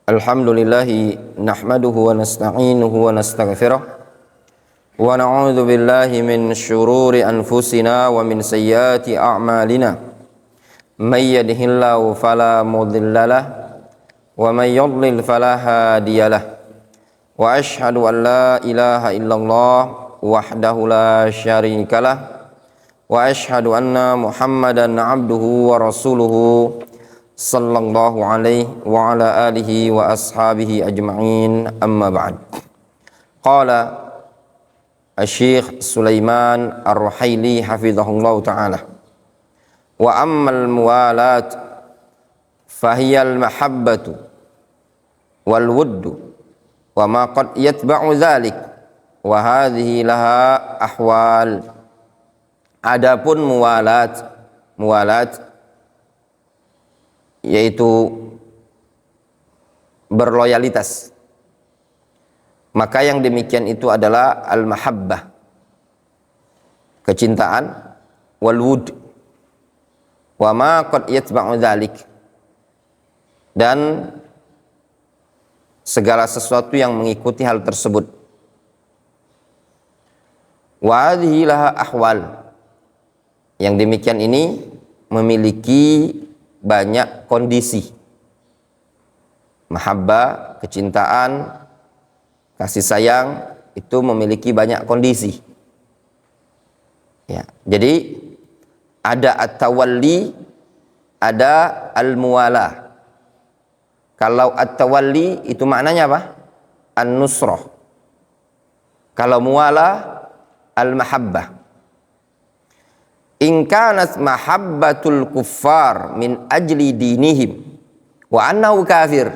Alhamdulillahi nahmaduhu wa nasta'inuhu wa nastaghfiruh wa na'udzu billahi min syururi anfusina wa min sayyiati a'malina may yahdihillahu fala mudhillalah wa may yudlil fala hadiyalah wa asyhadu an la ilaha illallah wahdahu la syarikalah wa asyhadu anna Muhammadan abduhu wa rasuluhu sallallahu alaihi wa ala alihi wa ashabihi ajma'in, amma ba'd. Qala Asy-Syaikh Sulaiman Ar-Ruhaili hafizahullah ta'ala, wa ammal muwalat fahiyal mahabbatu wal wuddu wa ma qad yatba'u dhalik wa hadhihi laha ahwal. Adapun muwalat yaitu berloyalitas, maka yang demikian itu adalah al-mahabbah, kecintaan, wal wud wa ma qad yatba'u dzalik, dan segala sesuatu yang mengikuti hal tersebut. Wa hadhihi laha ahwal, yang demikian ini memiliki banyak kondisi. Mahabbah, kecintaan, kasih sayang itu memiliki banyak kondisi. Ya, jadi ada at-tawalli, ada al-muwalah. Kalau at-tawalli itu maknanya apa? An-nusrah. Kalau muwalah, al-mahabbah. In kanat mahabbatul kuffar min ajli dinihim wa annahu kafir.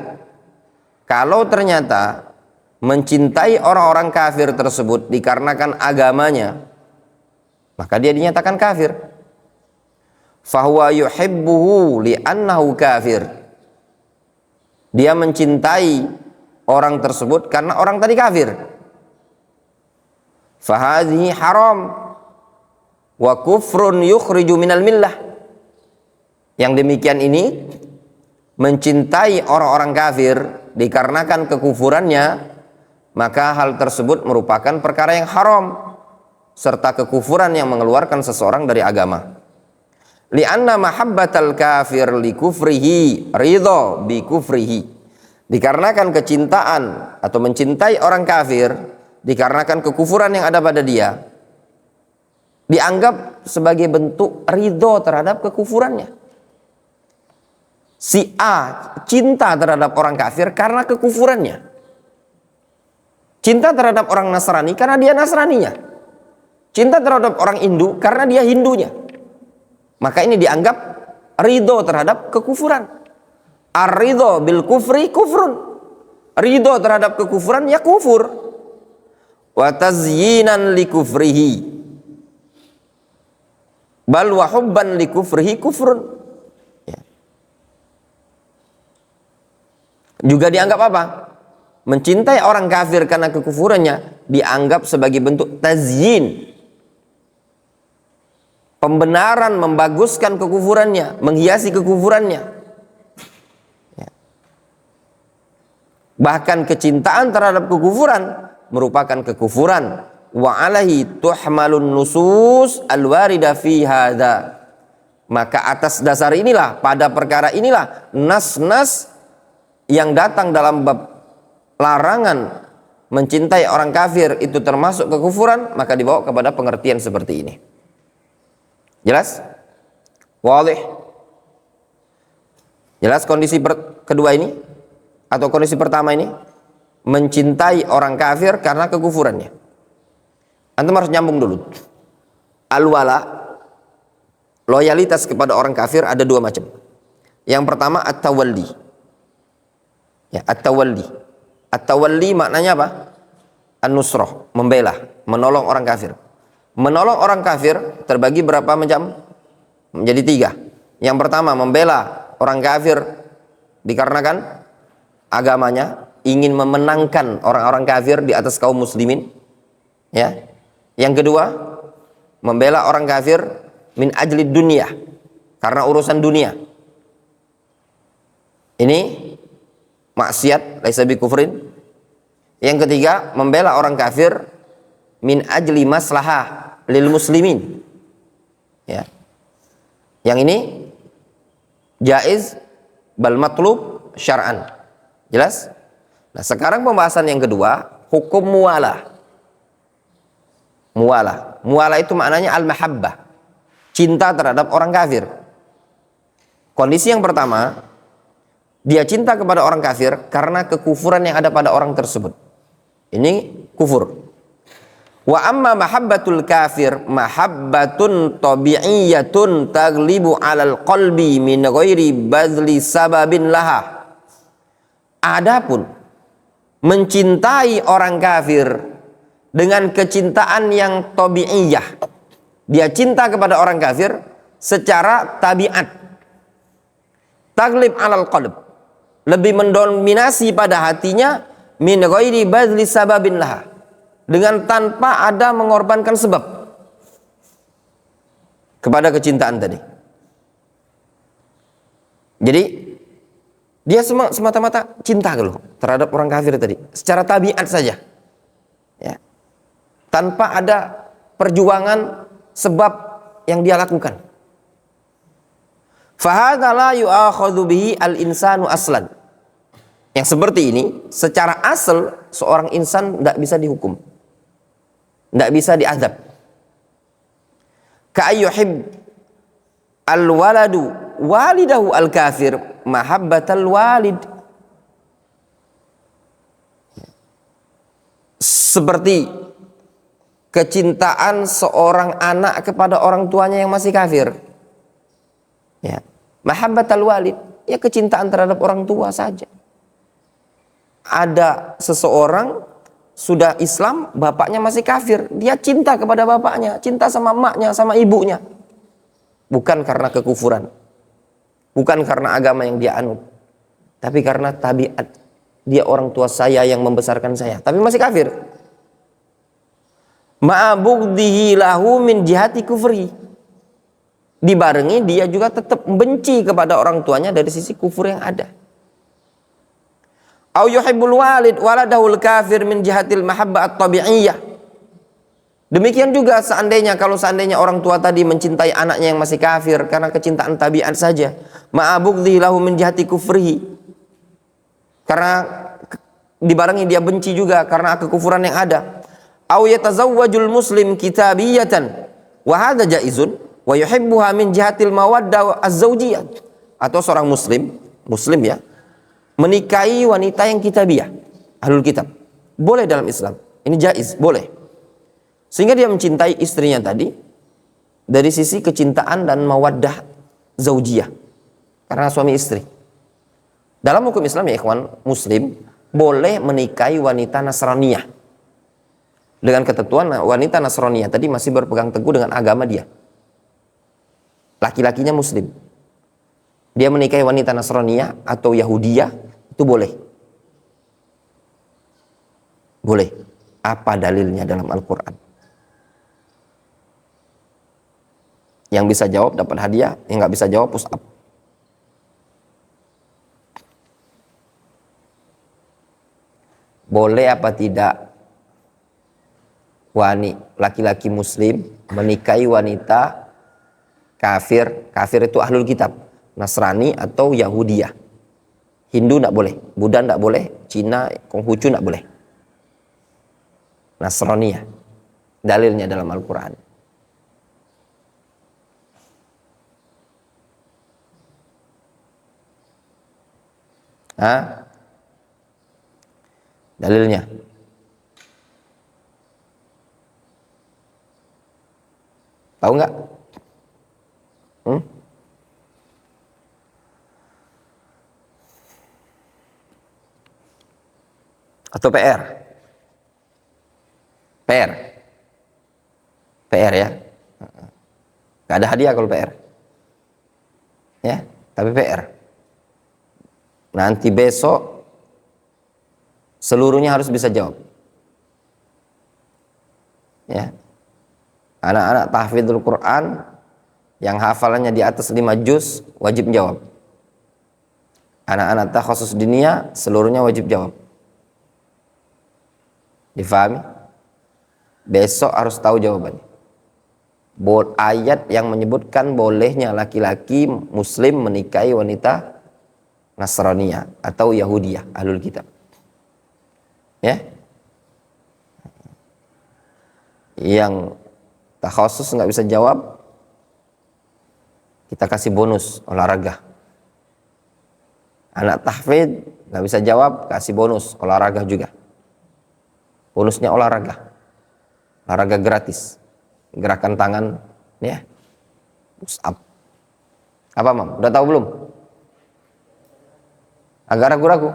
Kalau ternyata mencintai orang-orang kafir tersebut dikarenakan agamanya, maka dia dinyatakan kafir. Fahuwa yuhibbuhu li'annahu kafir. Dia mencintai orang tersebut karena orang tadi kafir. Fahadhihi haram wa kufrun yukhriju minal millah. Yang demikian ini mencintai orang-orang kafir dikarenakan kekufurannya, maka hal tersebut merupakan perkara yang haram serta kekufuran yang mengeluarkan seseorang dari agama. Li'anna mahabbatal kafir li kufrihi ridha bi kufrihi. Dikarenakan kecintaan atau mencintai orang kafir dikarenakan kekufuran yang ada pada dia, dianggap sebagai bentuk ridho terhadap kekufurannya. Si A cinta terhadap orang kafir karena kekufurannya. Cinta terhadap orang Nasrani karena dia Nasraninya. Cinta terhadap orang Hindu karena dia Hindunya. Maka ini dianggap ridho terhadap kekufuran. Ar-ridho bil kufri kufrun. Ridho terhadap kekufuran ya kufur. Wa tazyinan li kufrihi bal wa hubban li kufrihi kufrun. Ya. Juga dianggap apa? Mencintai orang kafir karena kekufurannya dianggap sebagai bentuk tazyin, pembenaran, membaguskan kekufurannya, menghiasi kekufurannya. Ya. Bahkan kecintaan terhadap kekufuran merupakan kekufuran. Wa alaihi tuhmalun nusus alwarida fi hadza. Maka atas dasar inilah, pada perkara inilah nas-nas yang datang dalam bab larangan mencintai orang kafir itu termasuk kekufuran, maka dibawa kepada pengertian seperti ini. Jelas? Wadih? Jelas kondisi kedua ini atau kondisi pertama ini? Mencintai orang kafir karena kekufurannya. Antum harus nyambung dulu. Al-wala, loyalitas kepada orang kafir ada dua macam. Yang pertama at-tawalli. Ya, at-tawalli. At-tawalli maknanya apa? An-nusrah, membela, menolong orang kafir. Menolong orang kafir terbagi berapa macam? Menjadi tiga. Yang pertama membela orang kafir dikarenakan agamanya, ingin memenangkan orang-orang kafir di atas kaum muslimin. Ya. Yang kedua, membela orang kafir min ajli dunia, karena urusan dunia. Ini maksiat, laisa bikufrin. Yang ketiga, membela orang kafir min ajli maslahah lil muslimin. Ya. Yang ini jaiz bal matlub syar'an. Jelas? Nah, sekarang pembahasan yang kedua, hukum muwalah. Muwalah. Muwalah itu maknanya al-mahabbah. Cinta terhadap orang kafir. Kondisi yang pertama, dia cinta kepada orang kafir karena kekufuran yang ada pada orang tersebut. Ini kufur. Wa amma mahabbatul kafir mahabbatun tabi'iyyatun taglibu 'alal qalbi min ghairi badli sababin laha. Adapun mencintai orang kafir dengan kecintaan yang tabi'iyah, dia cinta kepada orang kafir secara tabiat, taglib 'alal qalb, lebih mendominasi pada hatinya min ghairi badli sababin laha, dengan tanpa ada mengorbankan sebab kepada kecintaan tadi. Jadi dia semata-mata cinta loh terhadap orang kafir tadi secara tabiat saja, ya, tanpa ada perjuangan sebab yang dia lakukan. Fahadha la yu'akhadhu bihi al-insanu aslan. Yang seperti ini secara asal seorang insan tidak bisa dihukum, tidak bisa diazab. Ka'ayyuhib al-waladu walidahu al-kafir mahabbatal walid. Seperti kecintaan seorang anak kepada orang tuanya yang masih kafir. Ya, mahabbatal walid, ya kecintaan terhadap orang tua saja. Ada seseorang sudah Islam, bapaknya masih kafir, dia cinta kepada bapaknya, cinta sama emaknya, sama ibunya. Bukan karena kekufuran, bukan karena agama yang dia anut, tapi karena tabiat. Dia orang tua saya yang membesarkan saya, tapi masih kafir. Ma'abugdihi lahu min jihati kufri. Dibarengi dia juga tetap membenci kepada orang tuanya dari sisi kufur yang ada. Au yuhibbul walid waladahul kafir min jihatil mahabbah at-tabi'iyyah. Demikian juga kalau seandainya orang tua tadi mencintai anaknya yang masih kafir karena kecintaan tabiat saja, ma'abughdhi lahu min jihati kufrihi, karena dibarengi dia benci juga karena kekufuran yang ada. Au yatazawwajul muslim kitabiyatan wa hadza jaizun wa yuhibbuha min jihatil mawaddah az-zawjiyyah. Atau seorang muslim ya, menikahi wanita yang kitabiyah, ahlul kitab, boleh dalam Islam, ini jaiz, boleh, sehingga dia mencintai istrinya tadi dari sisi kecintaan dan mawaddah zaujiyah karena suami istri. Dalam hukum Islam ya ikhwan, muslim boleh menikahi wanita Nasraniyah dengan ketentuan wanita Nasraniyah tadi masih berpegang teguh dengan agama dia, laki-lakinya muslim. Dia menikahi wanita Nasraniyah atau Yahudiyah, itu boleh. Boleh. Apa dalilnya dalam Al-Quran? Yang bisa jawab dapat hadiah, yang nggak bisa jawab push up. Boleh apa tidak laki-laki muslim menikahi wanita kafir? Kafir itu ahlul kitab, Nasrani atau Yahudiyah. Hindu tidak boleh, Buddha tidak boleh, Cina, Konghucu tidak boleh. Nasraniyah. Dalilnya dalam Al-Quran. Dalilnya. Tahu nggak? Atau PR? PR ya. Gak ada hadiah kalau PR. Ya, tapi PR. Nanti besok seluruhnya harus bisa jawab. Ya. Anak-anak tahfidzul Quran yang hafalannya di atas 5 juz wajib jawab. Anak-anak takhasus dinia seluruhnya wajib jawab. Difahami? Besok harus tahu jawabannya. Ayat yang menyebutkan bolehnya laki-laki muslim menikahi wanita Nasraniyah atau Yahudiyah, ahlul kitab. Ya? Yang takhasus nggak bisa jawab, kita kasih bonus olahraga. Anak tahfidz nggak bisa jawab, kasih bonus olahraga juga. Bonusnya olahraga gratis, gerakan tangan, ya, push up. Apa mam? Udah tahu belum? Agak ragu-ragu.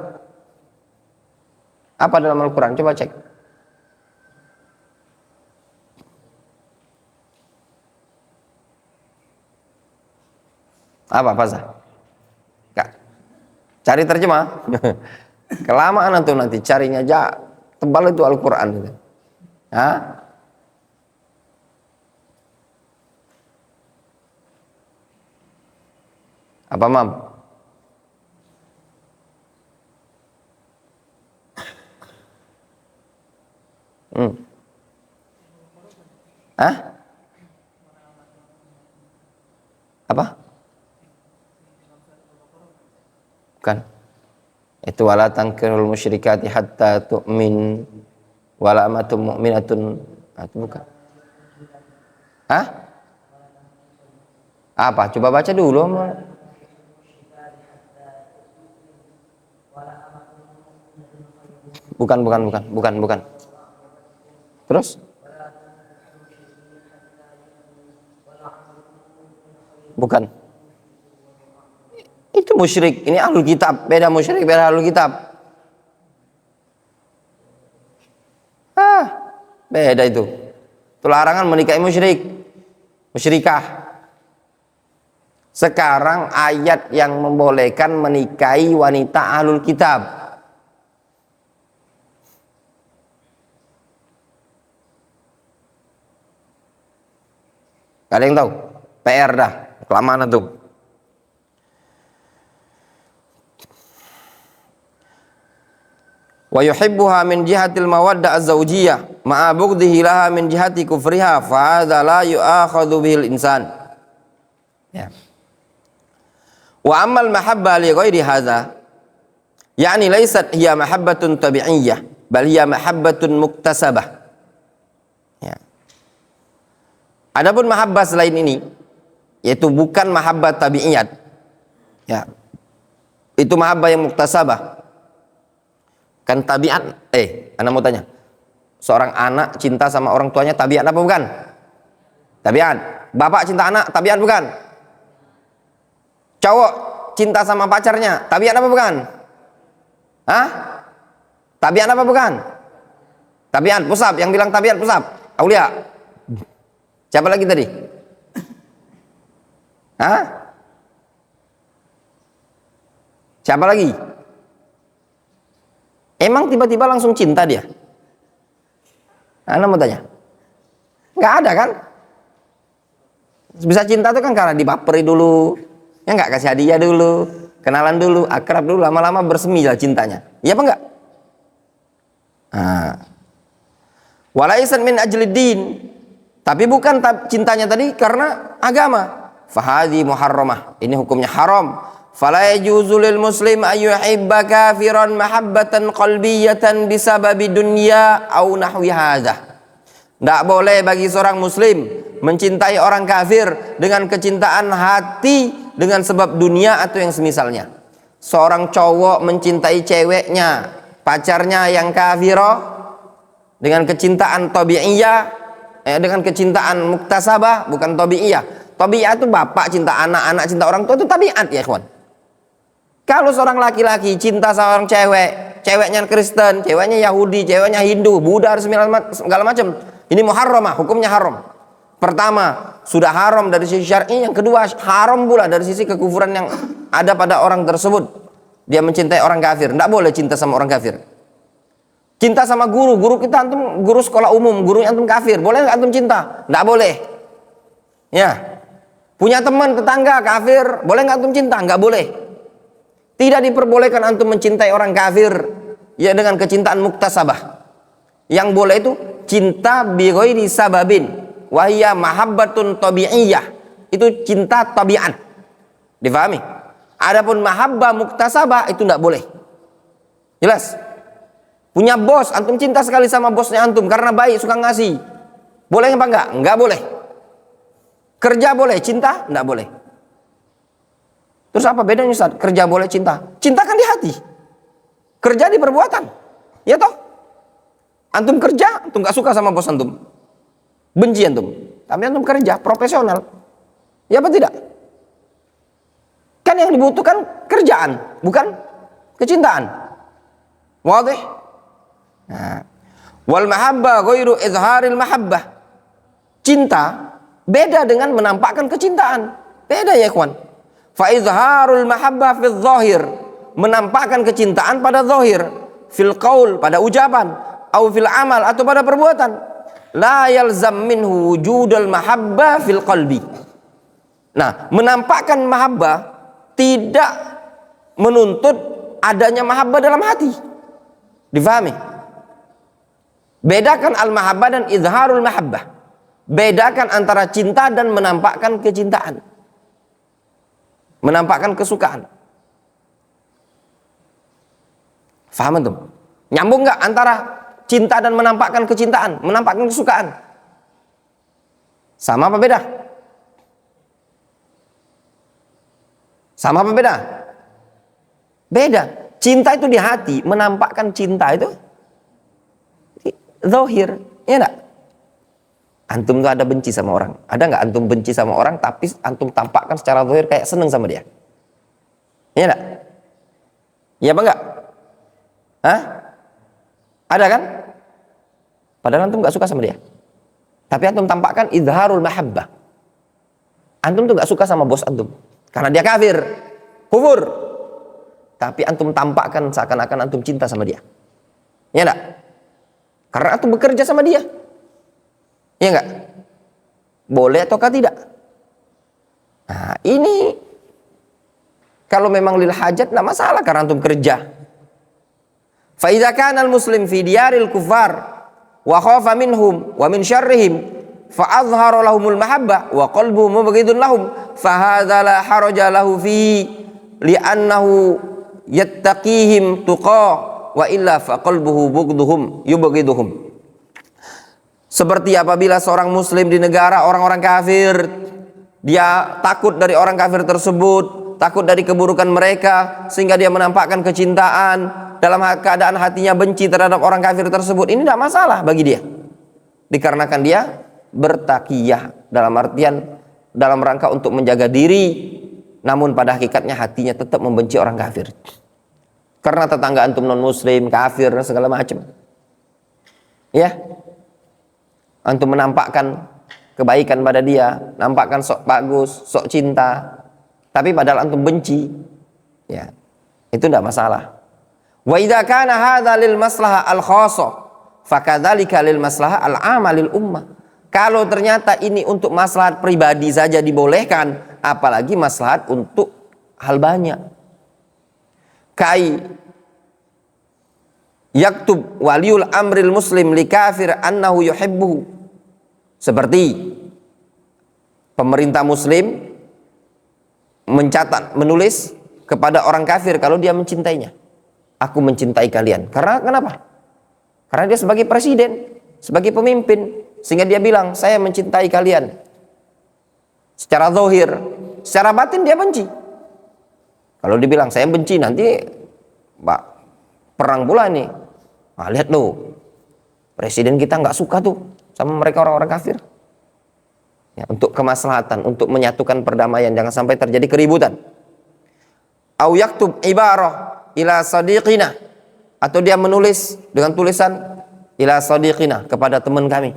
Apa dalam Al-Quran? Coba cek. Apa Fazah? Cari terjemah. Kelamaan antum nanti carinya aja tebal itu Al-Quran itu. Hah? Apa mam? Hah? Apa? Bukan. Itu wala tankirul musyrikati hatta tu'min wala amatun mu'minatun. Itu bukan. Hah? Apa? Coba baca dulu. Bukan. Terus? Bukan. Itu musyrik. Ini ahlul kitab. Beda musyrik, beda ahlul kitab. Beda itu. Itu larangan menikahi musyrik, musyrikah. Sekarang ayat yang membolehkan menikahi wanita ahlul kitab. Gak ada yang tahu? PR dah. Kelamaan tuh. Wa yuhibbuha min jihatil mawaddah az-zawjiyah ma'a bughdhihi laha min jihati kufriha fa hadza la yu'akhadhu bihil insan. Ya. Wa ammal mahabbah li ghairi hadza yani laysat hiya mahabbatun tabi'iyyah bal hiya mahabbatun muktasabah. Ya. Adapun mahabbah selain ini yaitu bukan mahabbah tabi'iyat. Ya. Itu mahabbah yang muktasabah. Kan tabiat, anak mau tanya, seorang anak cinta sama orang tuanya tabiat apa bukan? Tabiat. Bapak cinta anak, tabiat bukan? Cowok cinta sama pacarnya, tabiat apa bukan? Hah? Tabiat apa bukan? Tabiat, pusap, yang bilang tabiat pusap, Aulia. Siapa lagi tadi? Hah? Siapa lagi? Emang tiba-tiba langsung cinta dia? Anda mau tanya? Nggak ada kan? Bisa cinta tuh kan karena dibaperi dulu, ya nggak, kasih hadiah dulu, kenalan dulu, akrab dulu, lama-lama bersemi lah cintanya. Iya apa enggak? Walaisan min ajliddin, tapi bukan cintanya tadi karena agama. Fahadi muharramah, ini hukumnya haram. Fala yajuzu lil muslim ay yuhibba kafiran mahabbatan qalbiyatan bisababi dunya au nahwi hadza. Tidak boleh bagi seorang muslim mencintai orang kafir dengan kecintaan hati dengan sebab dunia atau yang semisalnya. Seorang cowok mencintai ceweknya, pacarnya yang kafirah dengan kecintaan tabi'iyah, dengan kecintaan muktasabah, bukan tabi'iyah. Tabi'iyah itu bapak cinta anak, anak cinta orang tua, itu tabiat ya ikhwan. Kalau seorang laki-laki cinta sama orang cewek, ceweknya Kristen, ceweknya Yahudi, ceweknya Hindu, Buddha, segala macam, ini muharramah, hukumnya haram. Pertama, sudah haram dari sisi syar'i. Yang kedua, haram pula dari sisi kekufuran yang ada pada orang tersebut. Dia mencintai orang kafir, tidak boleh cinta sama orang kafir. Cinta sama guru kita antum, guru sekolah umum, gurunya antum kafir, boleh nggak antum cinta? Tidak boleh. Ya, punya teman tetangga kafir, boleh nggak antum cinta? Nggak boleh. Tidak diperbolehkan antum mencintai orang kafir ya dengan kecintaan muktasabah. Yang boleh itu cinta bi ghairi sababin wa hiya mahabbatun tabi'iyah. Itu cinta tabiat. Difahami? Adapun mahabbah muktasabah itu tidak boleh. Jelas? Punya bos, antum cinta sekali sama bosnya antum karena baik, suka ngasih. Boleh apa enggak? Enggak boleh. Kerja boleh, cinta enggak boleh. Terus apa bedanya Ustaz? Kerja boleh, cinta? Cinta kan di hati. Kerja di perbuatan. Ya toh? Antum kerja, antum enggak suka sama bos antum. Benci antum. Tapi antum kerja profesional. Ya apa tidak? Kan yang dibutuhkan kerjaan, bukan kecintaan. Wadih? Nah, wal mahabbah ghairu izharil mahabbah. Cinta beda dengan menampakkan kecintaan. Beda ya ikhwan. Fa izharul mahabbah fil zahir, menampakkan kecintaan pada zahir, fil qaul pada ucapan, au fil amal atau pada perbuatan. La yalzam minhu wujudul mahabbah fil qalbi. Nah, menampakkan mahabbah tidak menuntut adanya mahabbah dalam hati. Difahami? Bedakan al-mahabbah dan izharul mahabbah. Bedakan antara cinta dan menampakkan kecintaan. Menampakkan kesukaan. Faham antum? Nyambung nggak antara cinta dan menampakkan kecintaan, menampakkan kesukaan? Sama apa beda? Sama apa beda? Beda. Cinta itu di hati, menampakkan cinta itu zahir, ya enggak? Antum tuh ada benci sama orang. Ada nggak antum benci sama orang tapi antum tampakkan secara zahir kayak seneng sama dia? Ya enggak? Ya apa enggak? Hah? Ada kan? Padahal antum nggak suka sama dia. Tapi antum tampakkan izharul mahabbah. Antum tuh nggak suka sama bos antum karena dia kafir, kufur. Tapi antum tampakkan seakan-akan antum cinta sama dia. Ya enggak? Karena antum bekerja sama dia. Ya enggak? Boleh ataukah tidak? Nah, ini kalau memang lil hajat enggak masalah karena antum kerja. Fa idza kana al muslim fi diyaril kufar wa khafa minhum wa min syarrihim fa azhara lahumul mahabbah wa qalbuhu mubghidun lahum fa hadza la haraja lahu fi li'annahu yattaqihim tuqa wa illa fa qalbuhu bughdhuhum yubghiduhum. Seperti apabila seorang muslim di negara orang-orang kafir, dia takut dari orang kafir tersebut, takut dari keburukan mereka sehingga dia menampakkan kecintaan dalam keadaan hatinya benci terhadap orang kafir tersebut. Ini tidak masalah bagi dia. Dikarenakan dia bertakiyah dalam artian dalam rangka untuk menjaga diri, namun pada hakikatnya hatinya tetap membenci orang kafir. Karena tetangga antum non muslim, kafir, segala macam. Ya. Antum menampakkan kebaikan pada dia, nampakkan sok bagus, sok cinta. Tapi padahal antum benci. Ya. Itu tidak masalah. Wa idza kana hadza lil maslahah al khassa, fakadzalika lil maslahah al 'amma lil ummah. Kalau ternyata ini untuk maslahat pribadi saja dibolehkan, apalagi maslahat untuk hal banyak. Kai yaktub waliul amril muslim li kafir annahu yuhibbuhu. Seperti pemerintah muslim mencatat, menulis kepada orang kafir kalau dia mencintainya. Aku mencintai kalian. Karena kenapa? Karena dia sebagai presiden, sebagai pemimpin, sehingga dia bilang saya mencintai kalian. Secara zahir, secara batin dia benci. Kalau dibilang saya benci, nanti perang pula nih. Nah, lihat loh, presiden kita nggak suka tuh sama mereka orang-orang kafir. Ya, untuk kemaslahatan, untuk menyatukan perdamaian, jangan sampai terjadi keributan. Au yaktub ibarah ila sadiqina, atau dia menulis dengan tulisan ila sadiqina, kepada teman kami.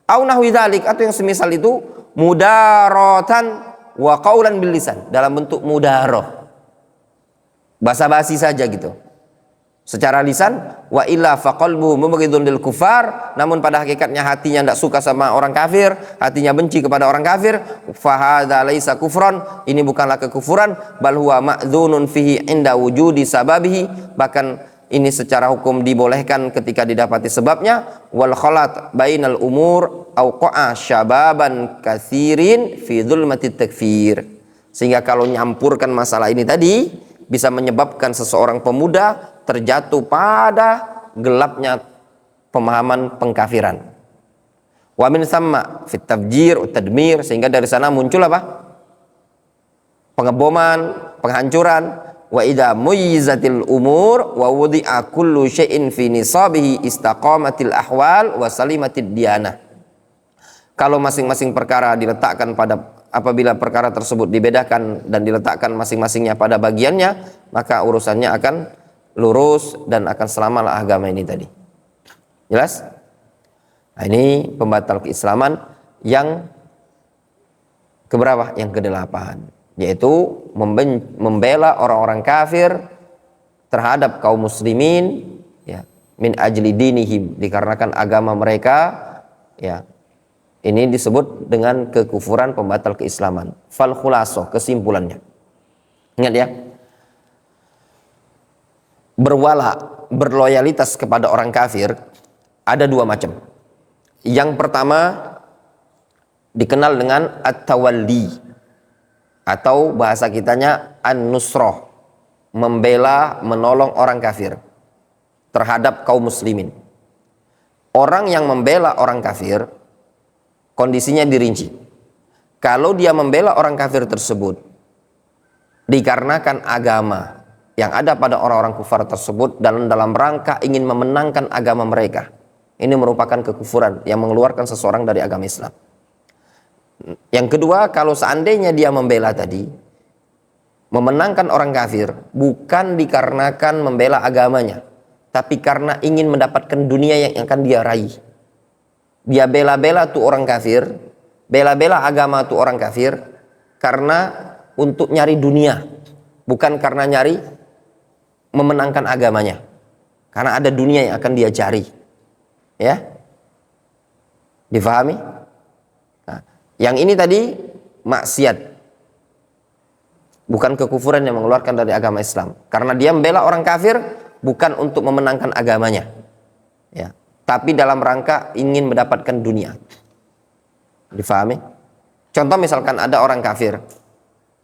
Au nahwi dzalik, atau yang semisal itu, mudaratan wa qaulan bil lisan, dalam bentuk mudaroh, basa-basi saja gitu. secara lisan, wa illa faqalbuhu mubghidun lil kufar, namun pada hakikatnya hatinya tidak suka sama orang kafir, hatinya benci kepada orang kafir, fa hadza laisa kufran, ini bukanlah kekufuran, bal huwa ma'dzunun fihi inda wujudi sababihi, bahkan ini secara hukum dibolehkan ketika didapati sebabnya. Wal khalat bainal umur auqa'a syababan katsirin fi dzulmatit takfir, sehingga kalau nyampurkan masalah ini tadi bisa menyebabkan seseorang pemuda terjatuh pada gelapnya pemahaman pengkafiran. Wa min thamma fit tafjir wa tadmir, sehingga dari sana muncul apa? Pengeboman, penghancuran. Wa idza muyizatil umur wa wudi'a kullu syai'in fi nisabihi istaqamatil ahwal wa salimatid diyanah. Kalau masing-masing perkara diletakkan apabila perkara tersebut dibedakan dan diletakkan masing-masingnya pada bagiannya, maka urusannya akan lurus dan akan selamatlah agama ini tadi. Jelas? Nah, ini pembatal keislaman yang keberapa? Yang ke-8, yaitu membela orang-orang kafir terhadap kaum muslimin, ya, min ajli dinihim, dikarenakan agama mereka, ya. Ini disebut dengan kekufuran pembatal keislaman. Fal khulasoh, kesimpulannya. Ingat ya, berloyalitas kepada orang kafir ada dua macam. Yang pertama dikenal dengan at-tawalli, atau bahasa kitanya an-nusroh, membela, menolong orang kafir terhadap kaum muslimin. Orang yang membela orang kafir kondisinya dirinci. Kalau dia membela orang kafir tersebut dikarenakan agama yang ada pada orang-orang kufar tersebut dan dalam rangka ingin memenangkan agama mereka, ini merupakan kekufuran yang mengeluarkan seseorang dari agama Islam. Yang kedua, kalau seandainya dia membela tadi, memenangkan orang kafir bukan dikarenakan membela agamanya, tapi karena ingin mendapatkan dunia yang akan dia raih. Dia bela-bela tuh orang kafir, bela-bela agama tuh orang kafir karena untuk nyari dunia, bukan karena nyari memenangkan agamanya. Karena ada dunia yang akan dia cari. Ya? Difahami? Nah, yang ini tadi maksiat, bukan kekufuran yang mengeluarkan dari agama Islam, karena dia membela orang kafir bukan untuk memenangkan agamanya, ya, tapi dalam rangka ingin mendapatkan dunia. Difahami? Contoh misalkan ada orang kafir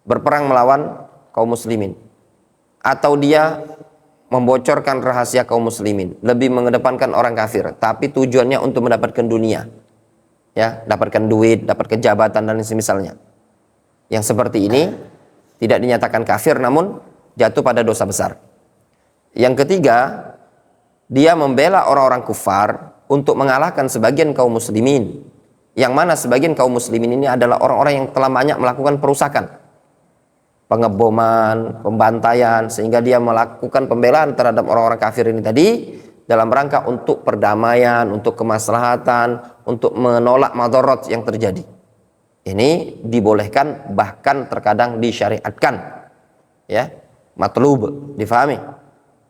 berperang melawan kaum muslimin, atau dia membocorkan rahasia kaum muslimin, lebih mengedepankan orang kafir, tapi tujuannya untuk mendapatkan dunia, ya, dapatkan duit, dapatkan jabatan dan semisalnya. Yang seperti ini tidak dinyatakan kafir, namun jatuh pada dosa besar. Yang ketiga, dia membela orang-orang kufar untuk mengalahkan sebagian kaum muslimin, yang mana sebagian kaum muslimin ini adalah orang-orang yang telah banyak melakukan perusakan, pengeboman, pembantaian, sehingga dia melakukan pembelaan terhadap orang-orang kafir ini tadi dalam rangka untuk perdamaian, untuk kemaslahatan, untuk menolak madarat yang terjadi. Ini dibolehkan, bahkan terkadang disyariatkan, ya, matlub, difahami?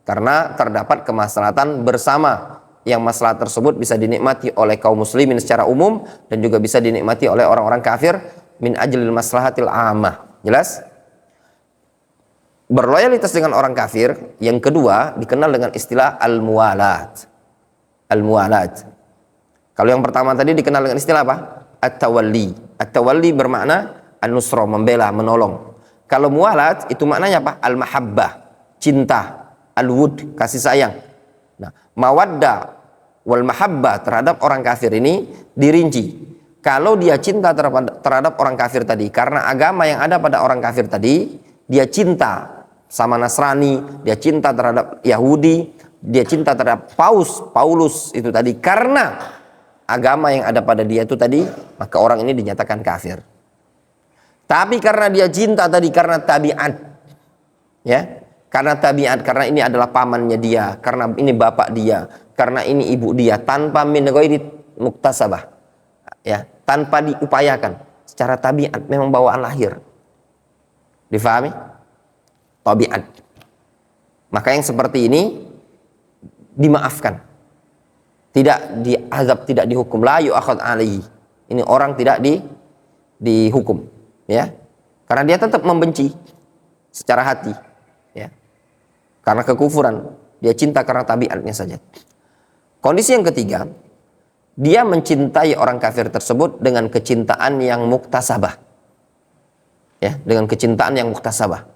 Karena terdapat kemaslahatan bersama, yang maslahat tersebut bisa dinikmati oleh kaum muslimin secara umum dan juga bisa dinikmati oleh orang-orang kafir min ajlil maslahatil ammah. Jelas? Berloyalitas dengan orang kafir yang kedua dikenal dengan istilah al-muwalat. Al-muwalat. Kalau yang pertama tadi dikenal dengan istilah apa? At-tawalli. At-tawalli bermakna an-nusra, membela, menolong. Kalau muwalat itu maknanya apa? Al-mahabbah, cinta. Al-wud, kasih sayang. Nah, mawaddah wal mahabbah terhadap orang kafir ini dirinci. Kalau dia cinta terhadap orang kafir tadi karena agama yang ada pada orang kafir tadi, dia cinta sama Nasrani, dia cinta terhadap Yahudi, dia cinta terhadap Paulus itu tadi karena agama yang ada pada dia itu tadi, maka orang ini dinyatakan kafir. Tapi karena dia cinta tadi karena tabiat, ya, karena tabiat, karena ini adalah pamannya dia, karena ini bapak dia, karena ini ibu dia, tanpa min ghairi muktasabah, ya, tanpa diupayakan, secara tabiat, memang bawaan lahir. Difahami? Tabiat. Maka yang seperti ini dimaafkan, tidak diazab, tidak dihukum. La yu'akhad alaihi. Ini orang tidak dihukum, ya. Karena dia tetap membenci secara hati, ya. Karena kekufuran, dia cinta karena tabiatnya saja. Kondisi yang ketiga, dia mencintai orang kafir tersebut dengan kecintaan yang muktasabah. Ya, dengan kecintaan yang muktasabah.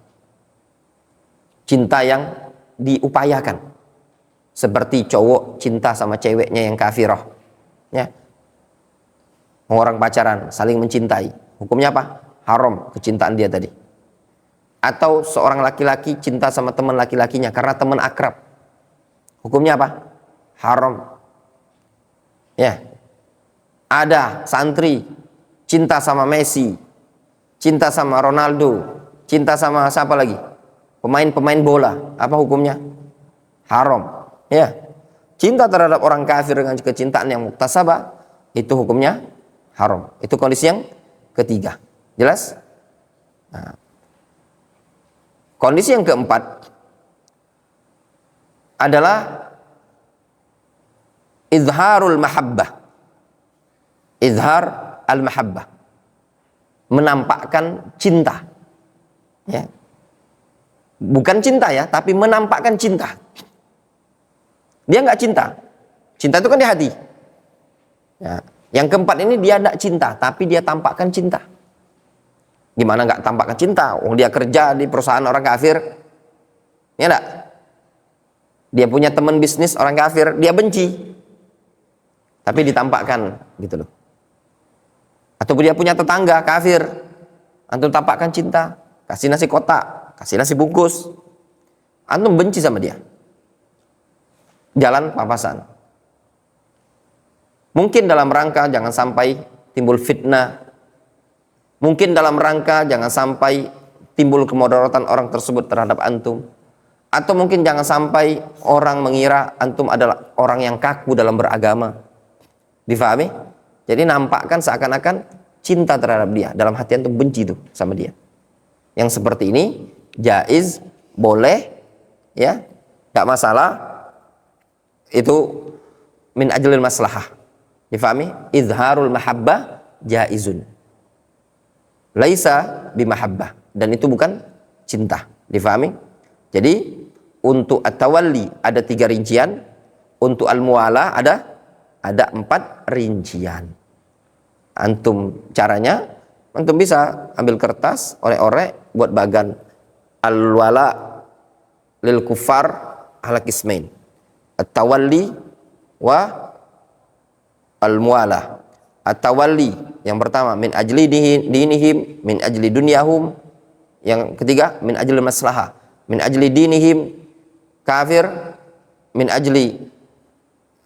Cinta yang diupayakan. Seperti cowok cinta sama ceweknya yang kafirah. Ya. Orang pacaran saling mencintai. Hukumnya apa? Haram kecintaan dia tadi. Atau seorang laki-laki cinta sama teman laki-lakinya karena teman akrab. Hukumnya apa? Haram. Ya. Ada santri cinta sama Messi, cinta sama Ronaldo, cinta sama siapa lagi? Pemain-pemain bola. Apa hukumnya? Haram. Ya. Cinta terhadap orang kafir dengan kecintaan yang muktasabah, itu hukumnya haram. Itu kondisi yang ketiga. Jelas? Nah. Kondisi yang keempat adalah izharul mahabbah. Izhar al-mahabbah. Menampakkan cinta. Ya. Bukan cinta ya, tapi menampakkan cinta. Dia nggak cinta. Cinta itu kan di hati. Ya. Yang keempat ini dia tidak cinta, tapi dia tampakkan cinta. Gimana nggak tampakkan cinta? Oh, dia kerja di perusahaan orang kafir, ya enggak? Dia punya teman bisnis orang kafir, dia benci, tapi ditampakkan, gitu loh. Atau dia punya tetangga kafir, antum tampakkan cinta, kasih nasi kotak, kasih nasi bungkus, antum benci sama dia. Jalan papasan. Mungkin dalam rangka jangan sampai timbul fitnah. Mungkin dalam rangka jangan sampai timbul kemudaratan orang tersebut terhadap antum. Atau mungkin jangan sampai orang mengira antum adalah orang yang kaku dalam beragama. Difahami? Jadi nampakkan seakan-akan cinta terhadap dia. Dalam hati antum benci tuh sama dia. Yang seperti ini jaiz, boleh, ya, gak masalah. Itu min ajlil maslahah. Difahami? Izharul mahabbah jaizun. Laisa bimahabbah, dan itu bukan cinta. Difahami? Jadi untuk at-tawalli ada 3 rincian, untuk al-muwalah ada 4 rincian. Antum caranya, antum bisa ambil kertas, orek-orek, buat bagan al-wala lil kufar ala qismain, at-tawalli wa al-muwalah. At-tawalli yang pertama min ajli dinihim, min ajli dunyahum. Yang ketiga min ajli maslahah, min ajli dinihim kafir, min ajli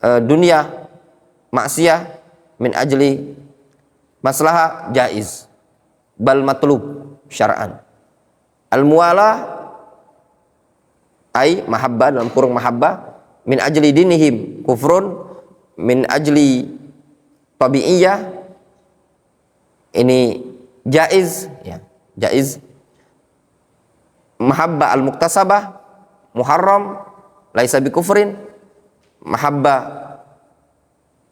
dunia maksiyah, min ajli maslahah jaiz, bal matlub syar'an. Al-muwalah ai mahabbah, dalam kurung mahabbah, min ajli dinihim kufrun, min ajli tabi'iyah, ini jaiz, ya, jaiz. Mahabbah al-muktasabah muharram, laisa bi kufrin. Mahabbah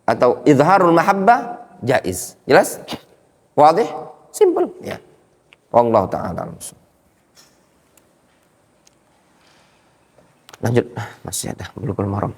atau izharul mahabbah jaiz. Jelas? Wadih? Simple, ya. Wallahu ta'ala. Lanjut, masih ada Bulughul Maram.